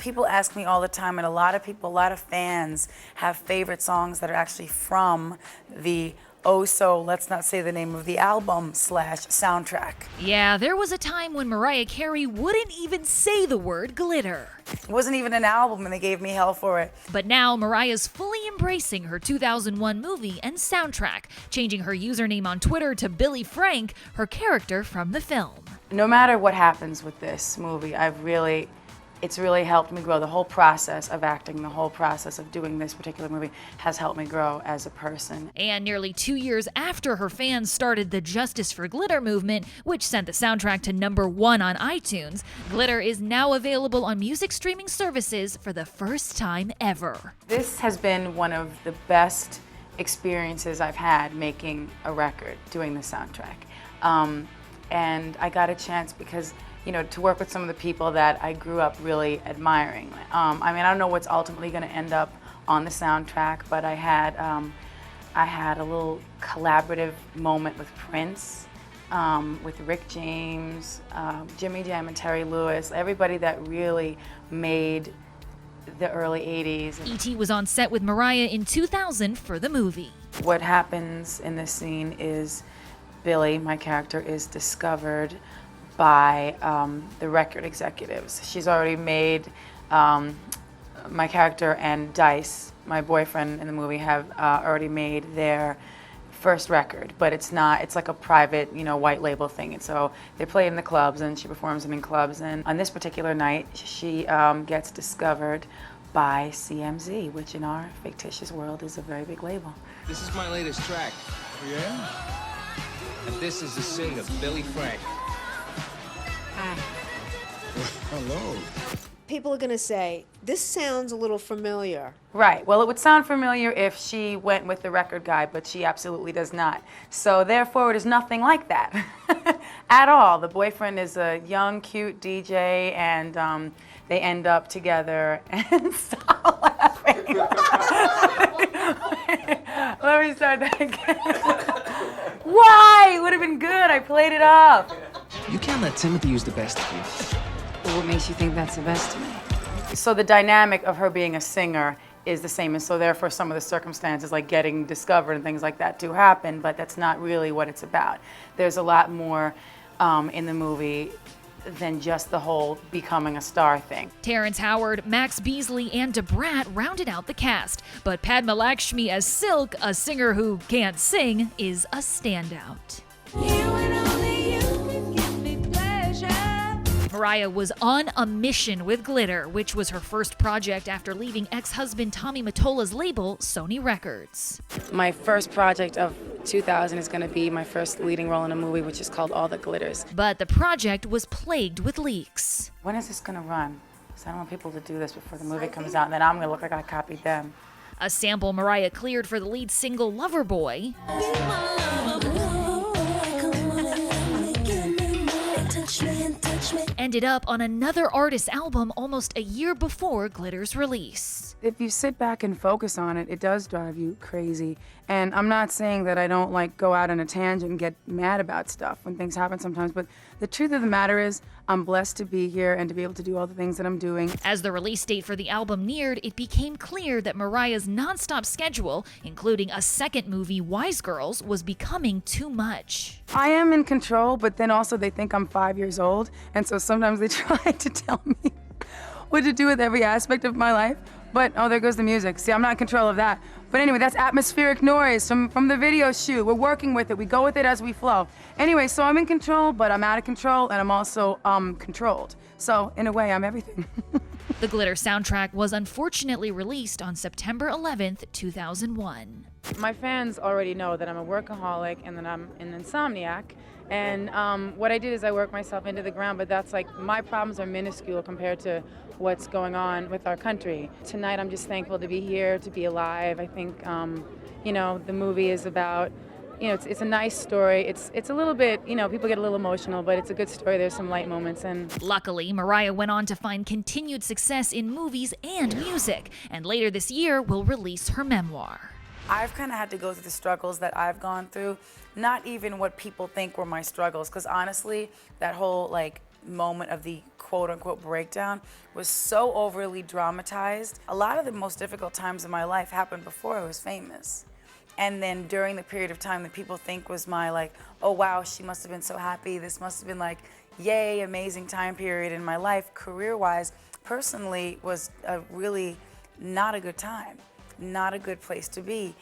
People ask me all the time, and a lot of fans have favorite songs that are actually from the let's not say the name of the album / soundtrack. Yeah, there was a time when Mariah Carey wouldn't even say the word glitter. It wasn't even an album and they gave me hell for it. But now Mariah's fully embracing her 2001 movie and soundtrack, changing her username on Twitter to Billy Frank, her character from the film. No matter what happens with this movie, it's really helped me grow. The whole process of acting, the whole process of doing this particular movie has helped me grow as a person. And nearly 2 years after her fans started the Justice for Glitter movement, which sent the soundtrack to #1 on iTunes, Glitter is now available on music streaming services for the first time ever. This has been one of the best experiences I've had making a record, doing the soundtrack. And I got a chance because to work with some of the people that I grew up really admiring. I don't know what's ultimately going to end up on the soundtrack, but I had a little collaborative moment with Prince, with Rick James, Jimmy Jam and Terry Lewis, everybody that really made the early 80s. E.T. was on set with Mariah in 2000 for the movie. What happens in this scene is Billy, my character, is discovered by the record executives. She's already made my character and Dice, my boyfriend in the movie, have already made their first record, but it's like a private, white label thing. And so they play in the clubs and she performs them in clubs. And on this particular night, she gets discovered by CMZ, which in our fictitious world is a very big label. This is my latest track. Yeah? And this is the singer, Billy Frank. Hi. Hello. People are going to say, this sounds a little familiar. Right. Well, it would sound familiar if she went with the record guy, but she absolutely does not. So therefore, it is nothing like that at all. The boyfriend is a young, cute DJ, and they end up together. And stop laughing. Let me start that again. Why? It would have been good. I played it off. You can't let Timothy use the best of you. What makes you think that's the best of me? So the dynamic of her being a singer is the same, and so therefore some of the circumstances like getting discovered and things like that do happen, but that's not really what it's about. There's a lot more in the movie than just the whole becoming a star thing. Terrence Howard, Max Beasley, and DeBrat rounded out the cast, but Padma Lakshmi as Silk, a singer who can't sing, is a standout. Mariah was on a mission with Glitter, which was her first project after leaving ex-husband Tommy Mottola's label, Sony Records. My first project of 2000 is going to be my first leading role in a movie, which is called All That Glitters. But the project was plagued with leaks. When is this going to run? Because I don't want people to do this before the movie comes out, and then I'm going to look like I copied them. A sample Mariah cleared for the lead single Loverboy ended up on another artist's album almost a year before Glitter's release. If you sit back and focus on it, it does drive you crazy. And I'm not saying that I don't go out on a tangent and get mad about stuff when things happen sometimes, but the truth of the matter is I'm blessed to be here and to be able to do all the things that I'm doing. As the release date for the album neared, it became clear that Mariah's nonstop schedule, including a second movie, Wise Girls, was becoming too much. I am in control, but then also they think I'm 5 years old, and so sometimes they try to tell me what to do with every aspect of my life. But, oh, there goes the music. See, I'm not in control of that. But anyway, that's atmospheric noise from the video shoot. We're working with it. We go with it as we flow. Anyway, so I'm in control, but I'm out of control, and I'm also controlled. So, in a way, I'm everything. The Glitter soundtrack was unfortunately released on September 11th, 2001. My fans already know that I'm a workaholic and that I'm an insomniac. And what I did is I worked myself into the ground, but that's my problems are minuscule compared to what's going on with our country. Tonight I'm just thankful to be here, to be alive. I think, the movie is about, it's a nice story. It's a little bit, people get a little emotional, but it's a good story. There's some light moments. And luckily, Mariah went on to find continued success in movies and music, and later this year will release her memoir. I've kind of had to go through the struggles that I've gone through, not even what people think were my struggles, because honestly, that whole moment of the quote unquote breakdown was so overly dramatized. A lot of the most difficult times in my life happened before I was famous. And then during the period of time that people think was my like, oh wow, she must have been so happy. This must have been like, yay, amazing time period in my life, career-wise, personally was a really not a good time, not a good place to be.